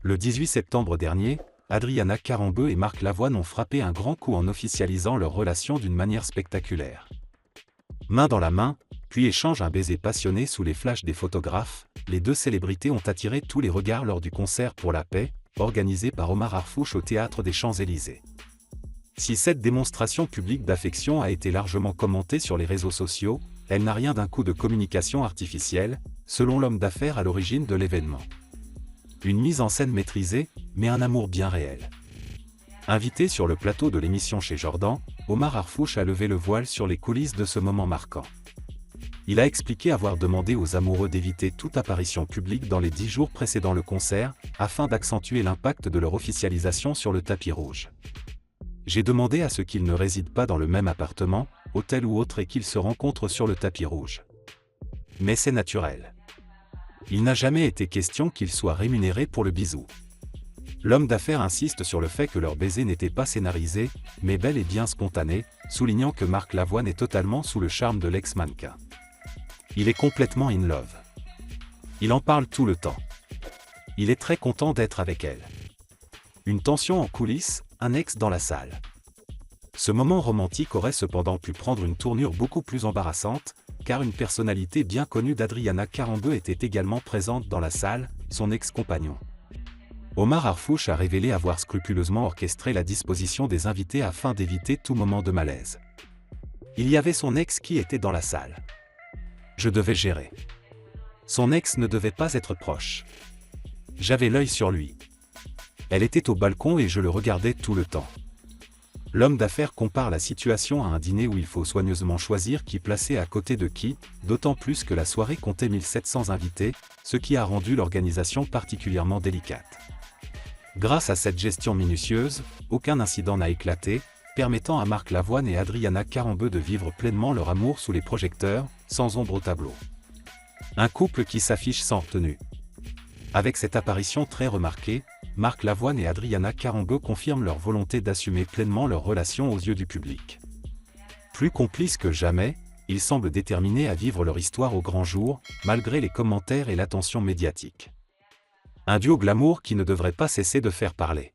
Le 18 septembre dernier, Adriana Karembeu et Marc Lavoine ont frappé un grand coup en officialisant leur relation d'une manière spectaculaire. Main dans la main, puis échangent un baiser passionné sous les flashs des photographes, les deux célébrités ont attiré tous les regards lors du concert pour la paix, organisé par Omar Harfouch au Théâtre des Champs-Élysées. Si cette démonstration publique d'affection a été largement commentée sur les réseaux sociaux, elle n'a rien d'un coup de communication artificielle, selon l'homme d'affaires à l'origine de l'événement. Une mise en scène maîtrisée, mais un amour bien réel. Invité sur le plateau de l'émission chez Jordan, Omar Harfouch a levé le voile sur les coulisses de ce moment marquant. Il a expliqué avoir demandé aux amoureux d'éviter toute apparition publique dans les 10 jours précédant le concert, afin d'accentuer l'impact de leur officialisation sur le tapis rouge. J'ai demandé à ce qu'ils ne résident pas dans le même appartement, hôtel ou autre et qu'ils se rencontrent sur le tapis rouge. Mais c'est naturel. Il n'a jamais été question qu'ils soient rémunérés pour le bisou. L'homme d'affaires insiste sur le fait que leur baiser n'était pas scénarisé, mais bel et bien spontané, soulignant que Marc Lavoine est totalement sous le charme de l'ex-mannequin. Il est complètement in love. Il en parle tout le temps. Il est très content d'être avec elle. Une tension en coulisses, un ex dans la salle. Ce moment romantique aurait cependant pu prendre une tournure beaucoup plus embarrassante, car une personnalité bien connue d'Adriana Karembeu était également présente dans la salle, son ex-compagnon. Omar Harfouch a révélé avoir scrupuleusement orchestré la disposition des invités afin d'éviter tout moment de malaise. Il y avait son ex qui était dans la salle. Je devais gérer. Son ex ne devait pas être proche. J'avais l'œil sur lui. Elle était au balcon et je le regardais tout le temps. L'homme d'affaires compare la situation à un dîner où il faut soigneusement choisir qui placer à côté de qui, d'autant plus que la soirée comptait 1700 invités, ce qui a rendu l'organisation particulièrement délicate. Grâce à cette gestion minutieuse, aucun incident n'a éclaté, permettant à Marc Lavoine et Adriana Karembeu de vivre pleinement leur amour sous les projecteurs, sans ombre au tableau. Un couple qui s'affiche sans retenue. Avec cette apparition très remarquée, Marc Lavoine et Adriana Karembeu confirment leur volonté d'assumer pleinement leur relation aux yeux du public. Plus complices que jamais, ils semblent déterminés à vivre leur histoire au grand jour, malgré les commentaires et l'attention médiatique. Un duo glamour qui ne devrait pas cesser de faire parler.